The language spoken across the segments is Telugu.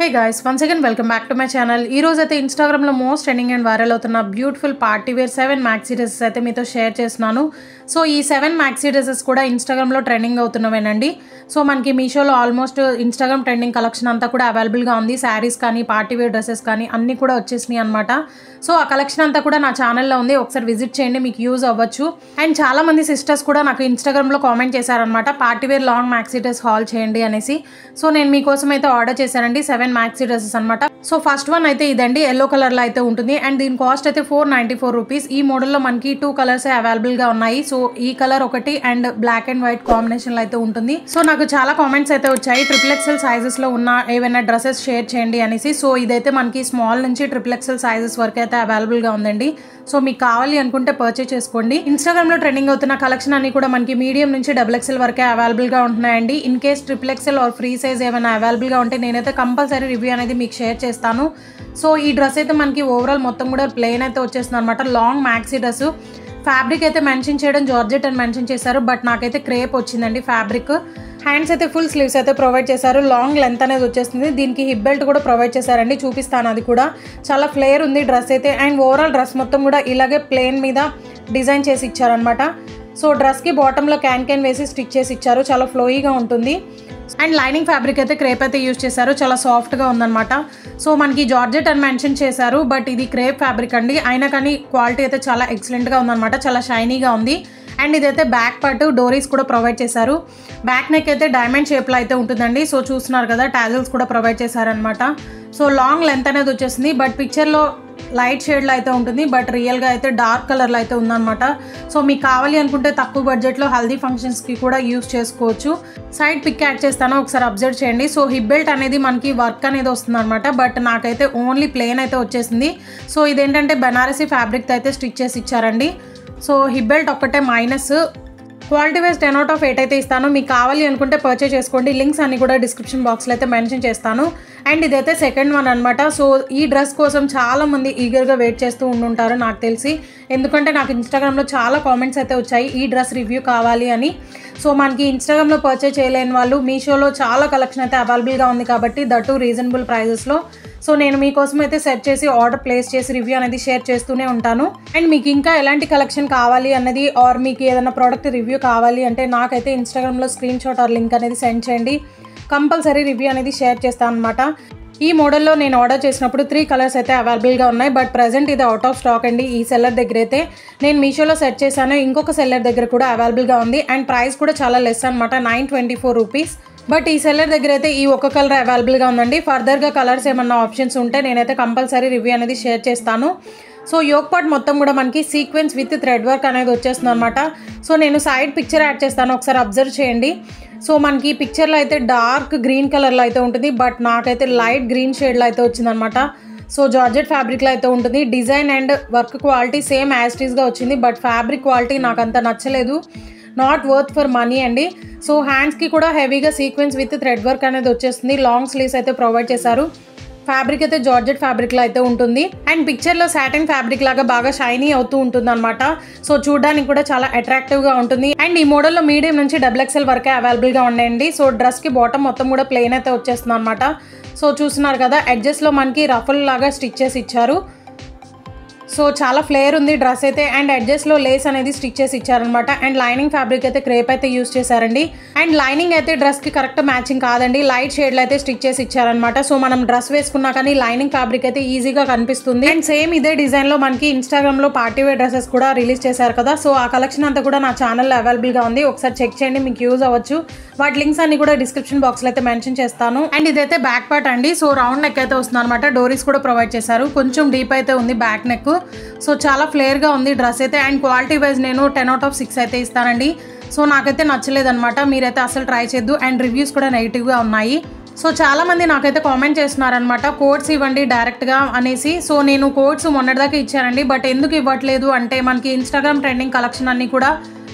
Hey guys, once again welcome back to my channel. ఈ రోజు అయితే Instagram లో మోస్ట్ ట్రెండింగ్ అండ్ వైరల్ అవుతున్న beautiful party wear 7 maxi dresses అయితే మీతో షేర్ చేస్తున్నాను. సో ఈ 7 maxi dresses కూడా Instagram లో ట్రెండింగ్ అవుతున్నవేనండి. సో మనకి మీషోలో ఆల్మోస్ట్ Instagram ట్రెండింగ్ కలెక్షన్ అంతా కూడా అవైలబుల్ గా ఉంది. సారీస్ కానీ పార్టీ వేర్ డ్రెస్సెస్ కానీ అన్ని కూడా వచ్చేసినాయి అన్నమాట. సో ఆ కలెక్షన్ అంతా కూడా నా ఛానల్లో ఉంది. ఒకసారి విజిట్ చేయండి, మీకు యూజ్ అవ్వచ్చు. అండ్ చాలా మంది సిస్టర్స్ కూడా నాకు Instagram లో కామెంట్ చేశారనమాట, party wear long maxi dress haul చేయండి అనేసి. సో నేను మీకోసం అయితే ఆర్డర్ చేశానండి 7 maxi dresses అన్నమాట. సో ఫస్ట్ వన్ అయితే ఇదండి, ఎల్లో కలర్ లో అయితే ఉంటుంది అండ్ దీని కాస్ట్ అయితే 494 రూపీస్. ఈ మోడల్లో మనకి 2 కలర్స్ అవైలబుల్ గా ఉన్నాయి. సో ఈ కలర్ ఒకటి and black and white combination లో అయితే ఉంటుంది. సో నాకు చాలా కామెంట్స్ అయితే వచ్చాయి XXL సైజెస్ లో ఉన్న ఏవైనా డ్రెస్సెస్ షేర్ చేయండి అనేసి. సో ఇదైతే మనకి స్మాల్ నుంచి XXL సైజెస్ వరకు అయితే అవైలబుల్ గా ఉందండి. సో మీకు కావాలి అనుకుంటే పర్చేస్ చేసుకోండి. ఇన్స్టాగ్రామ్ లో ట్రెండింగ్ అవుతున్న కలెక్షన్ అన్ని కూడా మనకి మీడియం నుంచి XXL వరకే అవైలబుల్ గా ఉంటున్నాయండి. In case XXL or free size ఏమైనా అవైలబుల్ గా ఉంటే నేనైతే కంపల్సరీ రివ్యూ అనేది మీకు షేర్ చేస్తాను. సో ఈ డ్రెస్ అయితే మనకి ఓవరాల్ మొత్తం కూడా ప్లెయిన్ అయితే వచ్చేస్తుంది అనమాట. Long maxi dress. ఫ్యాబ్రిక్ అయితే మెన్షన్ చేయడం జార్జెట్ అని మెన్షన్ చేశారు, బట్ నాకైతే క్రేప్ వచ్చిందండి ఫ్యాబ్రిక్. హ్యాండ్స్ అయితే ఫుల్ స్లీవ్స్ అయితే ప్రొవైడ్ చేశారు. లాంగ్ లెంత్ అనేది వచ్చేస్తుంది. దీనికి హిప్ బెల్ట్ కూడా ప్రొవైడ్ చేశారండి, చూపిస్తాను అది కూడా. చాలా ఫ్లేర్ ఉంది డ్రెస్ అయితే. అండ్ ఓవరాల్ డ్రెస్ మొత్తం కూడా ఇలాగే ప్లెయిన్ మీద డిజైన్ చేసి ఇచ్చారనమాట. సో డ్రెస్కి బాటంలో క్యాన్ వేసి స్టిచ్ చేసి ఇచ్చారు, చాలా ఫ్లోయిగా ఉంటుంది. అండ్ లైనింగ్ ఫ్యాబ్రిక్ అయితే క్రేప్ అయితే యూజ్ చేశారు, చాలా సాఫ్ట్గా ఉందన్నమాట. సో మనకి జార్జెట్ అని మెన్షన్ చేశారు, బట్ ఇది క్రేప్ ఫ్యాబ్రిక్ అండి. అయినా కానీ క్వాలిటీ అయితే చాలా ఎక్సలెంట్గా ఉందన్నమాట, చాలా షైనీగా ఉంది. అండ్ ఇదైతే బ్యాక్ పార్ట్ డోరీస్ కూడా ప్రొవైడ్ చేశారు. బ్యాక్ నెక్ అయితే డైమండ్ షేప్లో అయితే ఉంటుందండి. సో చూస్తున్నారు కదా, టాజిల్స్ కూడా ప్రొవైడ్ చేశారనమాట. సో లాంగ్ లెంత్ అనేది వచ్చేసింది, బట్ పిక్చర్లో లైట్ షేడ్లో అయితే ఉంటుంది, బట్ రియల్గా అయితే డార్క్ కలర్లో అయితే ఉందన్నమాట. సో మీకు కావాలి అనుకుంటే తక్కువ బడ్జెట్లో హల్దీ ఫంక్షన్స్కి కూడా యూస్ చేసుకోవచ్చు. సైడ్ పిక్ యాడ్ చేస్తాను, ఒకసారి అబ్జర్వ్ చేయండి. సో హిప్ బెల్ట్ అనేది మనకి వర్క్ అనేది వస్తుంది అనమాట, బట్ నాకైతే ఓన్లీ ప్లెయిన్ అయితే వచ్చేసింది. సో ఇదేంటంటే బనారసీ ఫ్యాబ్రిక్తో అయితే స్టిచ్ చేసి ఇచ్చారండి. సో హిప్ బెల్ట్ ఒక్కటే minus. Quality wise 10 out of 8 అయితే ఇస్తాను. మీకు కావాలి అనుకుంటే పర్చేస్ చేసుకోండి. లింక్స్ అన్ని కూడా డిస్క్రిప్షన్ బాక్స్లో అయితే మెన్షన్ చేస్తాను. అండ్ ఇదైతే సెకండ్ వన్ అనమాట. సో ఈ డ్రెస్ కోసం చాలామంది ఈగర్గా వెయిట్ చేస్తూ ఉండుంటారు నాకు తెలిసి, ఎందుకంటే నాకు ఇన్స్టాగ్రామ్లో చాలా కామెంట్స్ అయితే వచ్చాయి ఈ డ్రెస్ రివ్యూ కావాలి అని. సో మనకి ఇన్స్టాగ్రామ్లో పర్చేస్ చేయలేని వాళ్ళు మీషోలో చాలా కలెక్షన్ అయితే అవైలబుల్గా ఉంది కాబట్టి, దట్టు రీజనబుల్ ప్రైజెస్లో. సో నేను మీకోసం అయితే సెట్ చేసి ఆర్డర్ ప్లేస్ చేసి రివ్యూ అనేది షేర్ చేస్తూనే ఉంటాను. అండ్ మీకు ఇంకా ఎలాంటి కలెక్షన్ కావాలి అన్నది ఆర్ మీకు ఏదైనా ప్రోడక్ట్ రివ్యూ కావాలి అంటే నాకైతే ఇన్స్టాగ్రామ్లో స్క్రీన్ షాట్ ఆర్ లింక్ అనేది సెండ్ చేయండి, కంపల్సరీ రివ్యూ అనేది షేర్ చేస్తాను అనమాట. ఈ మోడల్లో నేను ఆర్డర్ చేసినప్పుడు 3 కలర్స్ అయితే అవైలబుల్గా ఉన్నాయి, బట్ ప్రజెంట్ ఇది అవుట్ ఆఫ్ స్టాక్ అండి. ఈ సెల్లర్ దగ్గర అయితే నేను మీషోలో సెర్చ్ చేశాను, ఇంకొక సెల్లర్ దగ్గర కూడా అవైలబుల్గా ఉంది. అండ్ ప్రైస్ కూడా చాలా లెస్ అనమాట, 924 రూపీస్. బట్ ఈ సెల్లర్ దగ్గర అయితే ఈ ఒక్క కలర్ అవైలబుల్గా ఉందండి. ఫర్దర్గా కలర్స్ ఏమన్నా ఆప్షన్స్ ఉంటే నేనైతే కంపల్సరీ రివ్యూ అనేది షేర్ చేస్తాను. సో యోక్ పార్ట్ మొత్తం కూడా మనకి సీక్వెన్స్ విత్ థ్రెడ్ వర్క్ అనేది వచ్చేస్తుంది అనమాట. సో నేను సైడ్ పిక్చర్ యాడ్ చేస్తాను, ఒకసారి అబ్జర్వ్ చేయండి. సో మనకి పిక్చర్లో అయితే డార్క్ గ్రీన్ కలర్లో అయితే ఉంటుంది, బట్ నాకైతే లైట్ గ్రీన్ షేడ్లో అయితే వచ్చిందనమాట. సో జార్జెట్ ఫ్యాబ్రిక్లో అయితే ఉంటుంది. Design and work quality same as it ఈస్గా వచ్చింది, బట్ ఫ్యాబ్రిక్ క్వాలిటీ నాకు అంత నచ్చలేదు. నాట్ వర్త్ ఫర్ మనీ అండి. సో హ్యాండ్స్కి కూడా హెవీగా సీక్వెన్స్ విత్ థ్రెడ్ వర్క్ అనేది వచ్చేస్తుంది. లాంగ్ స్లీవ్స్ అయితే ప్రొవైడ్ చేశారు. ఫ్యాబ్రిక్ అయితే జార్జెట్ ఫ్యాబ్రిక్లో అయితే ఉంటుంది. అండ్ పిక్చర్లో సాటిన్ ఫ్యాబ్రిక్ లాగా బాగా షైనీ అవుతూ ఉంటుంది అనమాట. సో చూడడానికి కూడా చాలా అట్రాక్టివ్గా ఉంటుంది. అండ్ ఈ మోడల్లో మీడియం నుంచి XXL వరకే అవైలబుల్గా ఉన్నాయండి. సో డ్రెస్కి బాటమ్ మొత్తం కూడా ప్లెయిన్ అయితే వచ్చేస్తుంది అనమాట. సో చూస్తున్నారు కదా, ఎడ్జెస్లో మనకి రఫుల్ లాగా స్టిచ్ చేసి ఇచ్చారు. సో చాలా ఫ్లేర్ ఉంది డ్రెస్ అయితే. అండ్ ఎడ్జెస్లో లేస్ అనేది స్టిచ్ చేసి ఇచ్చారనమాట. అండ్ లైనింగ్ ఫ్యాబ్రిక్ అయితే క్రేప్ అయితే యూస్ చేశారండి. అండ్ లైనింగ్ అయితే డ్రెస్కి కరెక్ట్ మ్యాచింగ్ కాదండి, లైట్ షేడ్లో అయితే స్టిచ్ చేసి ఇచ్చారనమాట. సో మనం డ్రెస్ వేసుకున్నా కానీ లైనింగ్ ఫ్యాబ్రిక్ అయితే ఈజీగా కనిపిస్తుంది. అండ్ సేమ్ ఇదే డిజైన్లో మనకి ఇన్స్టాగ్రామ్లో పార్టీ వేర్ డ్రెస్సెస్ కూడా రిలీజ్ చేశారు కదా. సో ఆ కలెక్షన్ అంతా కూడా నా ఛానల్లో అవైలబుల్గా ఉంది, ఒకసారి చెక్ చేయండి, మీకు యూజ్ అవ్వచ్చు. వాటి లింక్స్ అన్ని కూడా డిస్క్రిప్షన్ బాక్స్లో అయితే మెన్షన్ చేస్తాను. అండ్ ఇదైతే బ్యాక్ పార్ట్ అండి. సో రౌండ్ నెక్ అయితే వస్తుంది అనమాట. డోరీస్ కూడా ప్రొవైడ్ చేశారు, కొంచెం డీప్ అయితే ఉంది బ్యాక్ నెక్. సో చాలా ఫ్లేర్గా ఉంది డ్రెస్ అయితే. అండ్ క్వాలిటీ వైజ్ నేను 10 out of 6 అయితే ఇస్తానండి. సో నాకైతే నచ్చలేదన్నమాట, మీరైతే అసలు ట్రై చేయొద్దు. అండ్ రివ్యూస్ కూడా నెగిటివ్గా ఉన్నాయి. సో చాలామంది నాకైతే కామెంట్ చేస్తున్నారనమాట, కోడ్స్ ఇవ్వండి డైరెక్ట్గా అనేసి. సో నేను కోడ్స్ మొన్నటిదాకా ఇచ్చానండి, బట్ ఎందుకు ఇవ్వట్లేదు అంటే మనకి ఇన్స్టాగ్రామ్ ట్రెండింగ్ కలెక్షన్ అన్నీ కూడా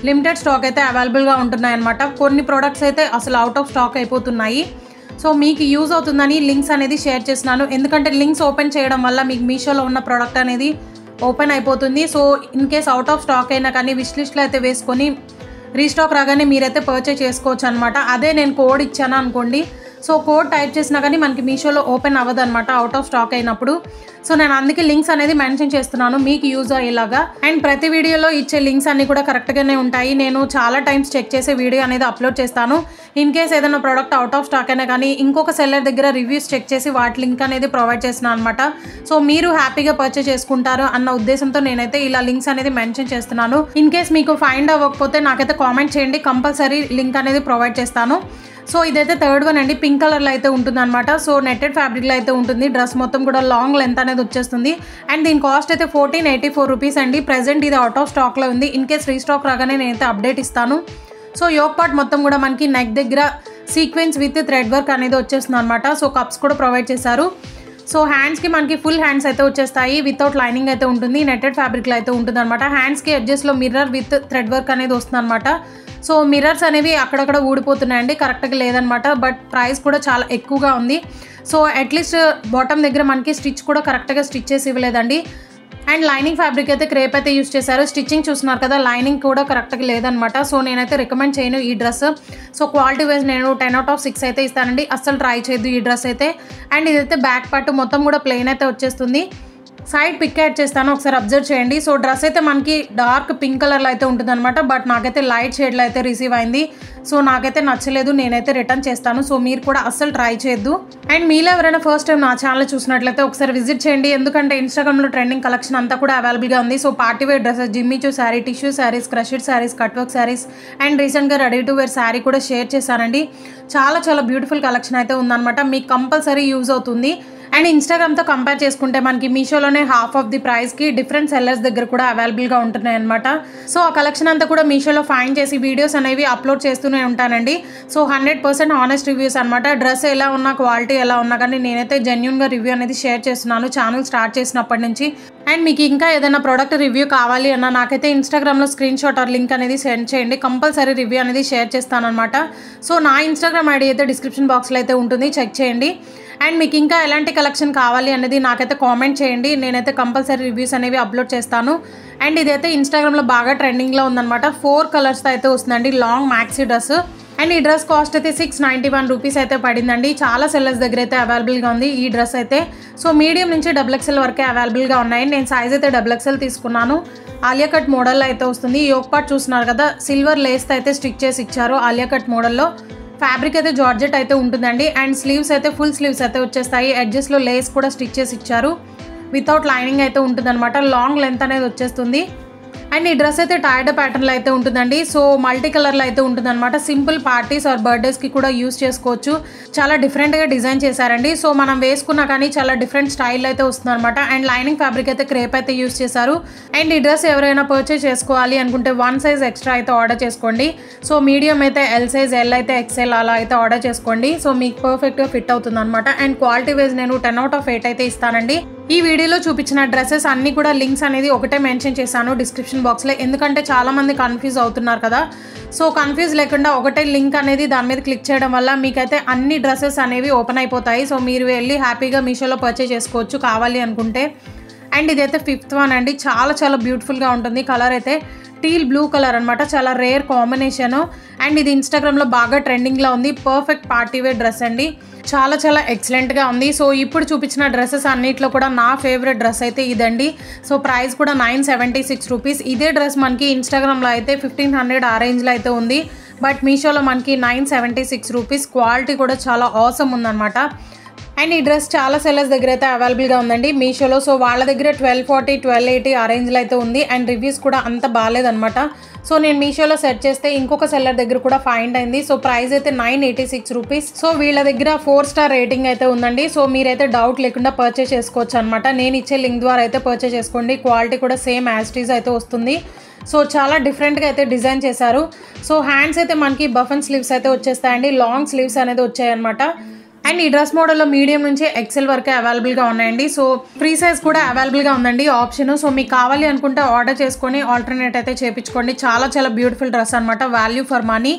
లిమిటెడ్ స్టాక్ అయితే అవైలబుల్గా ఉంటున్నాయి అనమాట. కొన్ని ప్రోడక్ట్స్ అయితే అసలు అవుట్ ఆఫ్ స్టాక్ అయిపోతున్నాయి. సో మీకు యూజ్ అవుతుందని లింక్స్ అనేది షేర్ చేస్తున్నాను, ఎందుకంటే లింక్స్ ఓపెన్ చేయడం వల్ల మీకు మీషోలో ఉన్న ప్రోడక్ట్ అనేది ఓపెన్ అయిపోతుంది. So in case out of stock అయినా కానీ విష్ లిస్ట్లో అయితే వేసుకొని రీస్టాక్ రాగానే మీరైతే పర్చేస్ చేసుకోవచ్చు అనమాట. అదే నేను కోడ్ ఇచ్చాను అనుకోండి, సో కోడ్ టైప్ చేసినా కానీ మనకి మీషోలో ఓపెన్ అవ్వదు అనమాట అవుట్ ఆఫ్ స్టాక్ అయినప్పుడు. సో నేను అందుకే లింక్స్ అనేది మెన్షన్ చేస్తున్నాను మీకు యూజ్ అయ్యేలాగా. అండ్ ప్రతి వీడియోలో ఇచ్చే లింక్స్ అన్ని కూడా కరెక్ట్గానే ఉంటాయి. నేను చాలా టైమ్స్ చెక్ చేసే వీడియో అనేది అప్లోడ్ చేస్తాను. ఇన్ కేస్ ఏదైనా ప్రోడక్ట్ అవుట్ ఆఫ్ స్టాక్ అయినా కానీ ఇంకొక సెల్లర్ దగ్గర రివ్యూస్ చెక్ చేసి వాటి లింక్ అనేది ప్రొవైడ్ చేస్తున్నాను అనమాట. సో మీరు హ్యాపీగా పర్చేస్ చేసుకుంటారు అన్న ఉద్దేశంతో నేనైతే ఇలా లింక్స్ అనేది మెన్షన్ చేస్తున్నాను. ఇన్ కేస్ మీకు ఫైండ్ అవ్వకపోతే నాకైతే కామెంట్ చేయండి, కంపల్సరీ లింక్ అనేది ప్రొవైడ్ చేస్తాను. సో ఇదైతే థర్డ్ వన్ అండి, పింక్ కలర్లో అయితే ఉంటుంది అనమాట. సో నెట్టెడ్ ఫ్యాబ్రిక్లో అయితే ఉంటుంది. డ్రెస్ మొత్తం కూడా లాంగ్ లెంత్ అనేది వచ్చేస్తుంది. అండ్ దీని కాస్ట్ అయితే 1484 రూపీస్ అండి. ప్రెజెంట్ ఇది అవుట్ ఆఫ్ స్టాక్లో ఉంది. ఇన్ కేస్ రీస్టాక్ రాగానే నేనైతే అప్డేట్ ఇస్తాను. సో యోక్ పార్ట్ మొత్తం కూడా మనకి నెక్ దగ్గర సీక్వెన్స్ విత్ థ్రెడ్ వర్క్ అనేది వచ్చేస్తుంది అనమాట. సో కప్స్ కూడా ప్రొవైడ్ చేశారు. సో హ్యాండ్స్కి మనకి ఫుల్ హ్యాండ్స్ అయితే వచ్చేస్తాయి, వితౌట్ లైనింగ్ అయితే ఉంటుంది. నెట్టెడ్ ఫ్యాబ్రిక్లో అయితే ఉంటుంది అనమాట. హ్యాండ్స్కి ఎడ్జెస్లో మిర్రర్ విత్ థ్రెడ్ వర్క్ అనేది వస్తుంది అనమాట. సో మిర్రర్స్ అనేవి అక్కడక్కడ ఊడిపోతున్నాయండి, కరెక్ట్గా లేదనమాట. బట్ ప్రైస్ కూడా చాలా ఎక్కువగా ఉంది. సో అట్లీస్ట్ బాటమ్ దగ్గర మనకి స్టిచ్ కూడా కరెక్ట్గా స్టిచ్ చేసి ఇవ్వలేదండి. అండ్ లైనింగ్ ఫ్యాబ్రిక్ అయితే క్రేప్ అయితే యూస్ చేశారు. స్టిచ్చింగ్ చూస్తున్నారు కదా, లైనింగ్ కూడా కరెక్ట్గా లేదనమాట. సో నేనైతే రికమెండ్ చేయను ఈ డ్రెస్. సో క్వాలిటీ వైజ్ నేను 10/6 అయితే ఇస్తానండి. అస్సలు ట్రై చేయొద్దు ఈ డ్రెస్ అయితే. అండ్ ఇదైతే బ్యాక్ పార్ట్ మొత్తం కూడా ప్లెయిన్ అయితే వచ్చేస్తుంది. సైడ్ పిక్ యాడ్ చేస్తాను, ఒకసారి అబ్జర్వ్ చేయండి. సో డ్రెస్ అయితే మనకి డార్క్ పింక్ కలర్లో అయితే ఉంటుంది అనమాట. బట్ నాకైతే లైట్ షేడ్లో అయితే రిసీవ్ అయింది. సో నాకైతే నచ్చలేదు, నేనైతే రిటర్న్ చేస్తాను. సో మీరు కూడా అస్సలు ట్రై చేయొద్దు. అండ్ మీలో ఎవరైనా ఫస్ట్ టైం నా ఛానల్ చూసినట్లయితే ఒకసారి విజిట్ చేయండి, ఎందుకంటే ఇన్స్టాగ్రామ్లో ట్రెండింగ్ కలెక్షన్ అంతా కూడా అవైలబుల్గా ఉంది. So party wear dresses, Jimmy Choo sari, tissue saris, crushed saris, cut work saris and రీసెంట్గా రెడీ టు వేర్ శారీ కూడా షేర్ చేశానండి. చాలా చాలా బ్యూటిఫుల్ కలెక్షన్ అయితే ఉందన్నమాట, మీకు కంపల్సరీ యూజ్ అవుతుంది. అండ్ ఇన్స్టాగ్రామ్తో కంపేర్ చేసుకుంటే మనకి మీషోలోనే హాఫ్ ఆఫ్ ది ప్రైస్కి డిఫరెంట్ సెల్లర్స్ దగ్గర కూడా అవైలబుల్గా ఉంటున్నాయి అనమాట. సో ఆ కలెక్షన్ అంతా కూడా మీషోలో ఫైండ్ చేసి వీడియోస్ అనేవి అప్లోడ్ చేస్తూనే ఉంటానండి. సో 100% ఆనెస్ట్ రివ్యూస్ అనమాట. డ్రెస్ ఎలా ఉన్నా, క్వాలిటీ ఎలా ఉన్నా కానీ నేనైతే జెన్యూన్గా రివ్యూ అనేది షేర్ చేస్తున్నాను ఛానల్ స్టార్ట్ చేసినప్పటి నుంచి. అండ్ మీకు ఇంకా ఏదైనా ప్రోడక్ట్ రివ్యూ కావాలి అన్న నాకైతే ఇన్స్టాగ్రామ్లో స్క్రీన్ షాట్ ఆర్ లింక్ అనేది సెండ్ చేయండి, కంపల్సరీ రివ్యూ అనేది షేర్ చేస్తానమాట. సో నా ఇన్స్టాగ్రామ్ ఐడి అయితే డిస్క్రిప్షన్ బాక్స్లో అయితే ఉంటుంది, చెక్ చేయండి. అండ్ మీకు ఇంకా ఎలాంటి కలెక్షన్ కావాలి అనేది నాకైతే కామెంట్ చేయండి, నేనైతే కంపల్సరీ రివ్యూస్ అనేవి అప్లోడ్ చేస్తాను. అండ్ ఇదైతే ఇన్స్టాగ్రామ్లో బాగా ట్రెండింగ్లో ఉందన్నమాట. 4 కలర్స్తో అయితే వస్తుందండి, లాంగ్ మ్యాక్సీ డ్రెస్. అండ్ ఈ డ్రెస్ కాస్ట్ అయితే 691 రూపీస్ అయితే పడిందండి. చాలా సెల్లర్స్ దగ్గర అయితే అవైలబుల్గా ఉంది ఈ డ్రెస్ అయితే. సో మీడియం నుంచి XXL వరకే అవైలబుల్గా ఉన్నాయి. నేను సైజ్ అయితే XXL తీసుకున్నాను. ఆలియా కట్ మోడల్లో అయితే వస్తుంది. యోక్ పార్ట్ చూస్తున్నారు కదా, సిల్వర్ లేస్తో అయితే స్టిచ్ చేసి ఇచ్చారు ఆలియా కట్ మోడల్లో. ఫ్యాబ్రిక్ అయితే జార్జెట్ అయితే ఉంటుందండి. అండ్ స్లీవ్స్ అయితే ఫుల్ స్లీవ్స్ అయితే వచ్చేస్తాయి. ఎడ్జెస్లో లేస్ కూడా స్టిచ్ చేసి ఇచ్చారు. వితౌట్ లైనింగ్ అయితే ఉంటుంది అనమాట. లాంగ్ లెంత్ అనేది వచ్చేస్తుంది. అండ్ ఈ డ్రెస్ అయితే టైర్డ్ ప్యాటర్న్లో అయితే ఉంటుందండి. సో మల్టీ కలర్లో అయితే ఉంటుంది అనమాట. సింపుల్ పార్టీస్ ఆర్ బర్త్డేస్కి కూడా యూస్ చేసుకోవచ్చు. చాలా డిఫరెంట్గా డిజైన్ చేశారండి. సో మనం వేసుకున్నా కానీ చాలా డిఫరెంట్ స్టైల్ అయితే వస్తుంది అనమాట. అండ్ లైనింగ్ ఫ్యాబ్రిక్ అయితే క్రేప్ అయితే యూస్ చేశారు. అండ్ ఈ డ్రెస్ ఎవరైనా పర్చేస్ చేసుకోవాలి అనుకుంటే 1 సైజ్ ఎక్స్ట్రా అయితే ఆర్డర్ చేసుకోండి. సో మీడియం అయితే L సైజ్, L అయితే XL అలా అయితే ఆర్డర్ చేసుకోండి. సో మీకు పర్ఫెక్ట్గా ఫిట్ అవుతుంది అనమాట. అండ్ క్వాలిటీ వైజ్ నేను 10/8 అయితే ఇస్తానండి. ఈ వీడియోలో చూపించిన డ్రెస్సెస్ అన్నీ కూడా లింక్స్ అనేది ఒకటే మెన్షన్ చేశాను డిస్క్రిప్షన్ బాక్స్లో, ఎందుకంటే చాలామంది కన్ఫ్యూజ్ అవుతున్నారు కదా. సో కన్ఫ్యూజ్ లేకుండా ఒకటే లింక్ అనేది దాని మీద క్లిక్ చేయడం వల్ల మీకైతే అన్ని డ్రెస్సెస్ అనేవి ఓపెన్ అయిపోతాయి. సో మీరు వెళ్ళి హ్యాపీగా మీషోలో పర్చేస్ చేసుకోవచ్చు కావాలి అనుకుంటే. అండ్ ఇదైతే 5th వన్ అండి. చాలా చాలా బ్యూటిఫుల్గా ఉంటుంది. కలర్ అయితే టీల్ బ్లూ కలర్ అనమాట, చాలా రేర్ కాంబినేషను. అండ్ ఇది ఇన్స్టాగ్రామ్లో బాగా ట్రెండింగ్లో ఉంది. పర్ఫెక్ట్ పార్టీ వేర్ డ్రెస్ అండి, చాలా చాలా ఎక్సలెంట్గా ఉంది. సో ఇప్పుడు చూపించిన డ్రెస్సెస్ అన్నిట్లో కూడా నా ఫేవరెట్ డ్రెస్ అయితే ఇదండి. సో ప్రైస్ కూడా 976 రూపీస్. ఇదే డ్రెస్ మనకి ఇన్స్టాగ్రామ్లో అయితే 1500 ఆ రేంజ్లో అయితే ఉంది. బట్ మీషోలో మనకి 976 రూపీస్. క్వాలిటీ కూడా చాలా ఆసమ్ ఉందన్నమాట. అండ్ ఈ డ్రెస్ చాలా సెల్లర్స్ దగ్గర అయితే అవైలబుల్గా ఉందండి మీషోలో. సో వాళ్ళ దగ్గర 1240, 1280 ఆ రేంజ్లో అయితే ఉంది. అండ్ రివ్యూస్ కూడా అంత బాగాలేదనమాట. సో నేను మీషోలో సెర్చ్ చేస్తే ఇంకొక సెల్లర్ దగ్గర కూడా ఫైండ్ అయింది. సో ప్రైస్ అయితే 986 రూపీస్. సో వీళ్ళ దగ్గర 4 స్టార్ రేటింగ్ అయితే ఉందండి. సో మీరైతే డౌట్ లేకుండా పర్చేస్ చేసుకోవచ్చు అనమాట. నేను ఇచ్చే లింక్ ద్వారా అయితే పర్చేస్ చేసుకోండి. క్వాలిటీ కూడా సేమ్ యాజ్ ఇట్ ఈజ్ అయితే వస్తుంది. సో చాలా డిఫరెంట్గా అయితే డిజైన్ చేశారు. సో హ్యాండ్స్ అయితే మనకి బఫన్ స్లీవ్స్ అయితే వచ్చేస్తాయండి, లాంగ్ స్లీవ్స్ అనేది వచ్చాయన్నమాట. అండ్ ఈ డ్రెస్ మోడల్లో మీడియం నుంచి XL వరకే అవైలబుల్గా ఉన్నాయండి. సో ఫ్రీ సైజ్ కూడా అవైలబుల్గా ఉందండి ఆప్షన్. సో మీకు కావాలి అనుకుంటే ఆర్డర్ చేసుకొని ఆల్టర్నేట్ అయితే చేయించుకోండి. చాలా చాలా బ్యూటిఫుల్ డ్రెస్ అనమాట, వాల్యూ ఫర్ మనీ.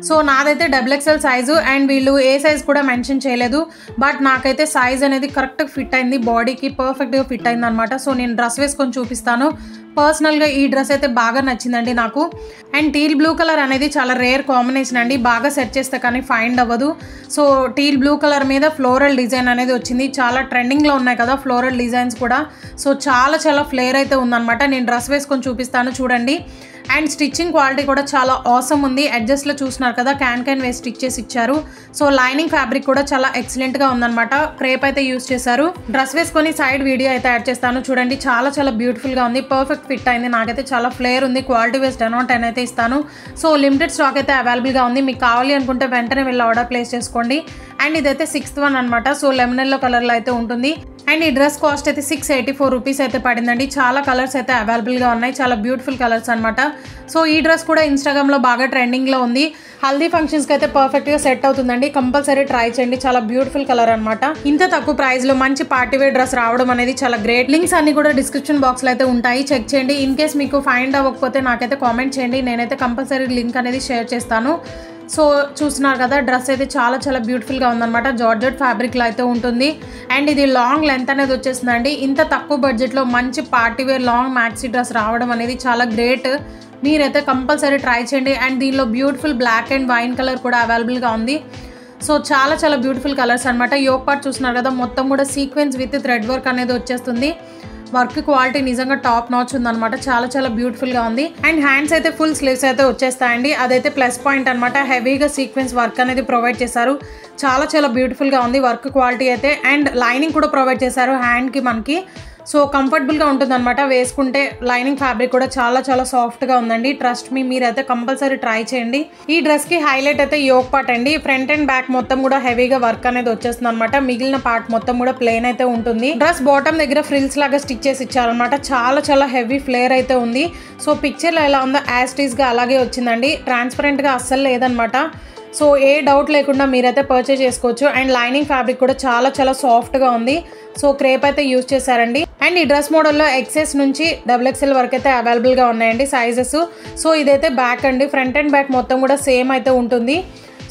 సో నాదైతే XXL సైజు. అండ్ వీళ్ళు ఏ సైజ్ కూడా మెన్షన్ చేయలేదు. బట్ నాకైతే సైజ్ అనేది కరెక్ట్గా ఫిట్ అయింది, బాడీకి పర్ఫెక్ట్గా ఫిట్ అయింది అనమాట. సో నేను డ్రెస్ వేసుకొని చూపిస్తాను. పర్సనల్గా ఈ డ్రెస్ అయితే బాగా నచ్చిందండి నాకు. అండ్ టీల్ బ్లూ కలర్ అనేది చాలా రేర్ కాంబినేషన్ అండి, బాగా సెట్ చేస్తే కానీ ఫైండ్ అవ్వదు. సో టీల్ బ్లూ కలర్ మీద ఫ్లోరల్ డిజైన్ అనేది వచ్చింది, చాలా ట్రెండింగ్లో ఉన్నాయి కదా ఫ్లోరల్ డిజైన్స్ కూడా. సో చాలా ఫ్లేర్ అయితే ఉందన్నమాట. నేను డ్రెస్ వేసుకొని చూపిస్తాను చూడండి. అండ్ స్టిచ్చింగ్ క్వాలిటీ కూడా చాలా ఆసమ్ ఉంది. అడ్జస్ట్లో చూస్తున్నారు కదా, క్యాన్ వేసి స్టిచ్ చేసి ఇచ్చారు. సో లైనింగ్ ఫ్యాబ్రిక్ కూడా చాలా ఎక్సలెంట్గా ఉందన్నమాట. క్రేప్ అయితే యూస్ చేశారు. డ్రెస్ వేసుకొని సైడ్ వీడియో అయితే యాడ్ చేస్తాను చూడండి. చాలా బ్యూటిఫుల్గా ఉంది, పర్ఫెక్ట్ ఫిట్ అయింది. నాకైతే చాలా ఫ్లేర్ ఉంది. క్వాలిటీ వైజ్ 10/10 అయితే ఇస్తాను. సో లిమిటెడ్ స్టాక్ అయితే అవైలబుల్గా ఉంది. మీకు కావాలి అనుకుంటే వెంటనే వెళ్ళి ఆర్డర్ ప్లేస్ చేసుకోండి. అండ్ ఇదైతే 6th వన్ అనమాట. సో లెమన్ ఎల్లో కలర్లో అయితే ఉంటుంది. అండ్ ఈ డ్రెస్ కాస్ట్ అయితే 684 రూపీస్ అయితే పడిందండి. చాలా కలర్స్ అయితే అవైలబుల్గా ఉన్నాయి, చాలా బ్యూటిఫుల్ కలర్స్ అనమాట. సో ఈ డ్రెస్ కూడా ఇన్స్టాగ్రామ్లో బాగా ట్రెండింగ్లో ఉంది. హల్దీ ఫంక్షన్స్కి అయితే పర్ఫెక్ట్గా సెట్ అవుతుందండి, కంపల్సరీ ట్రై చేయండి. చాలా బ్యూటిఫుల్ కలర్ అనమాట. ఇంత తక్కువ ప్రైస్లో మంచి పార్టీవేర్ డ్రెస్ రావడం అనేది చాలా గ్రేట్. లింక్స్ అన్ని కూడా డిస్క్రిప్షన్ బాక్స్లో అయితే ఉంటాయి, చెక్ చేయండి. ఇన్ కేస్ మీకు ఫైండ్ అవ్వకపోతే నాకైతే కామెంట్ చేయండి, నేనైతే కంపల్సరీ లింక్ అనేది షేర్ చేస్తాను. సో చూస్తున్నారు కదా, డ్రెస్ అయితే చాలా బ్యూటిఫుల్గా ఉందన్నమాట. జార్జెట్ ఫ్యాబ్రిక్లో అయితే ఉంటుంది. అండ్ ఇది లాంగ్ లెంత్ అనేది వచ్చేస్తుందండి. ఇంత తక్కువ బడ్జెట్లో మంచి పార్టీవేర్ లాంగ్ మ్యాక్సీ డ్రెస్ రావడం అనేది చాలా గ్రేట్. మీరైతే కంపల్సరీ ట్రై చేయండి. అండ్ దీనిలో beautiful black and wine colour కూడా అవైలబుల్గా ఉంది. సో చాలా బ్యూటిఫుల్ కలర్స్ అనమాట. యోక్ పార్ట్ చూస్తున్నారు కదా, మొత్తం కూడా సీక్వెన్స్ విత్ థ్రెడ్ వర్క్ అనేది వచ్చేస్తుంది. వర్క్ క్వాలిటీ నిజంగా టాప్ నాచ్ ఉందన్నమాట. చాలా బ్యూటిఫుల్గా ఉంది. అండ్ హ్యాండ్స్ అయితే ఫుల్ స్లీవ్స్ అయితే వచ్చేస్తాయండి, అదైతే ప్లస్ పాయింట్ అనమాట. హెవీగా సీక్వెన్స్ వర్క్ అనేది ప్రొవైడ్ చేశారు. చాలా బ్యూటిఫుల్గా ఉంది వర్క్ క్వాలిటీ అయితే. అండ్ లైనింగ్ కూడా ప్రొవైడ్ చేశారు హ్యాండ్కి మనకి. సో కంఫర్టబుల్గా ఉంటుందన్నమాట వేసుకుంటే. లైనింగ్ ఫ్యాబ్రిక్ కూడా చాలా సాఫ్ట్గా ఉందండి. ట్రస్ట్ మీ, మీరైతే కంపల్సరీ ట్రై చేయండి. ఈ డ్రెస్కి హైలైట్ అయితే యోక్ పార్ట్ అండి. ఫ్రంట్ అండ్ బ్యాక్ మొత్తం కూడా హెవీగా వర్క్ అనేది వచ్చేస్తుంది అనమాట. మిగిలిన పార్ట్ మొత్తం కూడా ప్లెయిన్ అయితే ఉంటుంది. డ్రెస్ బాటమ్ దగ్గర ఫ్రిల్స్ లాగా స్టిచ్ చేసి ఇచ్చారనమాట. చాలా హెవీ ఫ్లేర్ అయితే ఉంది. సో పిక్చర్లో ఎలా ఉందో యాస్టీస్గా అలాగే వచ్చిందండి, ట్రాన్స్పరెంట్గా అస్సలు లేదనమాట. సో ఏ డౌట్ లేకుండా మీరైతే పర్చేజ్ చేసుకోవచ్చు. అండ్ లైనింగ్ ఫ్యాబ్రిక్ కూడా చాలా సాఫ్ట్గా ఉంది. సో క్రేప్ అయితే యూజ్ చేశారండి. అండ్ ఈ డ్రెస్ మోడల్లో XS నుంచి XXL వరకు అయితే అవైలబుల్గా ఉన్నాయండి సైజెస్. సో ఇదైతే బ్యాక్ అండి, ఫ్రంట్ అండ్ బ్యాక్ మొత్తం కూడా సేమ్ అయితే ఉంటుంది.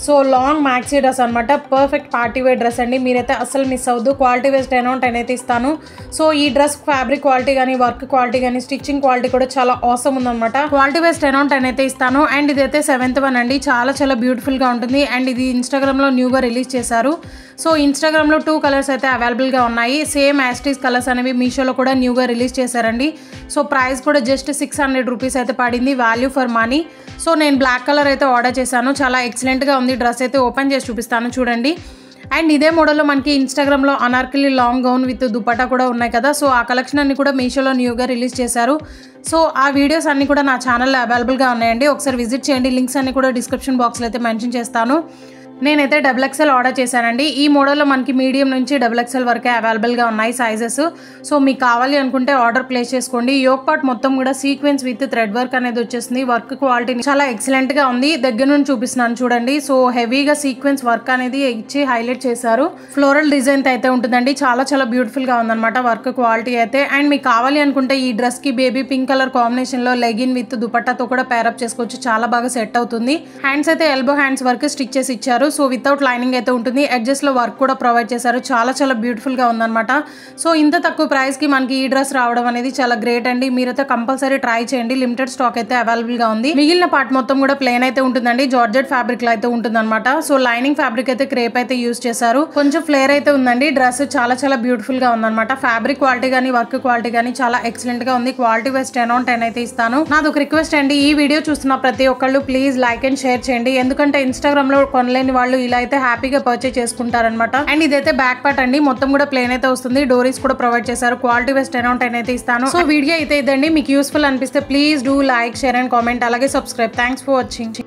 సో లాంగ్ మ్యాక్సీ డ్రెస్ అనమాట, పర్ఫెక్ట్ పార్టీవేర్ డ్రెస్ అండి. మీరైతే అస్సలు మిస్ అవ్వద్దు. క్వాలిటీ వైజ్ 10/10 అయితే ఇస్తాను. సో ఈ డ్రెస్ ఫ్యాబ్రిక్ క్వాలిటీ కానీ, వర్క్ క్వాలిటీ కానీ, స్టిచ్చింగ్ క్వాలిటీ కూడా చాలా ఆసమ్ ఉందన్నమాట. క్వాలిటీ వైజ్ 10/10 అయితే ఇస్తాను. అండ్ ఇదైతే 7th వన్ అండి. చాలా బ్యూటిఫుల్గా ఉంటుంది. అండ్ ఇది ఇన్స్టాగ్రామ్లో న్యూగా రిలీజ్ చేశారు. సో ఇన్స్టాగ్రామ్లో 2 కలర్స్ అయితే అవైలబుల్గా ఉన్నాయి. సేమ్ యాస్టీస్ కలర్స్ అనేవి మీషోలో కూడా న్యూగా రిలీజ్ చేశారండి. సో ప్రైస్ కూడా జస్ట్ 600 రూపీస్ అయితే పడింది, వాల్యూ ఫర్ మనీ. సో నేను బ్లాక్ కలర్ అయితే ఆర్డర్ చేశాను. చాలా ఎక్సలెంట్గా ఉంది. డ్రెస్ అయితే ఓపెన్ చేసి చూపిస్తాను చూడండి. అండ్ ఇదే మోడల్లో మనకి ఇన్స్టాగ్రామ్లో Anarkali long gown with dupatta కూడా ఉన్నాయి కదా. సో ఆ కలెక్షన్ అన్ని కూడా మీషోలో న్యూగా రిలీజ్ చేశారు. సో ఆ వీడియోస్ అన్ని కూడా నా ఛానల్లో అవైలబుల్గా ఉన్నాయండి, ఒకసారి విజిట్ చేయండి. లింక్స్ అన్ని కూడా డిస్క్రిప్షన్ బాక్స్లో అయితే మెన్షన్ చేస్తాను. నేనైతే XXL ఆర్డర్ చేశానండి. ఈ మోడల్లో మనకి మీడియం నుంచి XXL వరకే అవైలబుల్గా ఉన్నాయి సైజెస్. సో మీకు కావాలి అనుకుంటే ఆర్డర్ ప్లేస్ చేసుకోండి. యోక్ పార్ట్ మొత్తం కూడా సీక్వెన్స్ విత్ థ్రెడ్ వర్క్ అనేది వచ్చేసింది. వర్క్ క్వాలిటీ చాలా ఎక్సలెంట్గా ఉంది. దగ్గర నుంచి చూపిస్తున్నాను చూడండి. సో హెవీగా సీక్వెన్స్ వర్క్ అనేది ఇచ్చి హైలైట్ చేశారు. ఫ్లోరల్ డిజైన్ అయితే ఉంటుందండి. చాలా బ్యూటిఫుల్గా ఉందన్నమాట వర్క్ క్వాలిటీ అయితే. అండ్ మీకు కావాలి అనుకుంటే ఈ డ్రెస్కి బేబీ పింక్ కలర్ కాంబినేషన్లో లెగిన్ విత్ దుపట్టాతో కూడా పేరప్ చేసుకోవచ్చు, చాలా బాగా సెట్ అవుతుంది. హ్యాండ్స్ అయితే ఎల్బో హ్యాండ్స్ వరకు స్టిచ్ చేసి ఇచ్చారు. సో వితౌట్ లైనింగ్ అయితే ఉంటుంది. ఎడ్జెస్లో వర్క్ కూడా ప్రొవైడ్ చేశారు. చాలా బ్యూటిఫుల్గా ఉందన్నమాట. సో ఇంత తక్కువ ప్రైస్కి మనకి ఈ డ్రెస్ రావడం అనేది చాలా గ్రేట్ అండి. మీరైతే కంపల్సరీ ట్రై చేయండి. లిమిటెడ్ స్టాక్ అయితే అవైలబుల్గా ఉంది. మిగిలిన పార్ట్ మొత్తం కూడా ప్లెయిన్ అయితే ఉంటుందండి, జార్జెట్ ఫ్యాబ్రిక్లో అయితే ఉంటుందన్నమాట. సో లైనింగ్ ఫ్యాబ్రిక్ అయితే క్రేప్ అయితే యూజ్ చేశారు. కొంచెం ఫ్లేర్ అయితే ఉందండి. డ్రెస్ చాలా బ్యూటిఫుల్గా ఉందన్నమాట. ఫ్యాబ్రిక్ క్వాలిటీ కానీ, వర్క్ క్వాలిటీ కానీ చాలా ఎక్సలెంట్గా ఉంది. క్వాలిటీ వైజ్ 10/10 అయితే ఇస్తాను. నాది ఒక రిక్వెస్ట్ అండి, ఈ వీడియో చూస్తున్న ప్రతి ఒక్కళ్ళు ప్లీజ్ లైక్ అండ్ షేర్ చేయండి. ఎందుకంటే ఇన్స్టాగ్రామ్లో కొనలేని వాళ్ళు ఇలా అయితే హ్యాపీగా పర్చేజ్ చేసుకుంటారనమాట. అండ్ ఇదైతే బ్యాక్ పార్ట్ అండి, మొత్తం కూడా ప్లేన్ అయితే వస్తుంది. డోరీస్ కూడా ప్రొవైడ్ చేశారు. క్వాలిటీ వైజ్ 10/10 అయితే ఇస్తాను. సో వీడియో అయితే ఇదండి. మీకు యూస్ఫుల్ అనిపిస్తే please do like, share and comment, అలాగే సబ్స్క్రైబ్. Thanks for watching.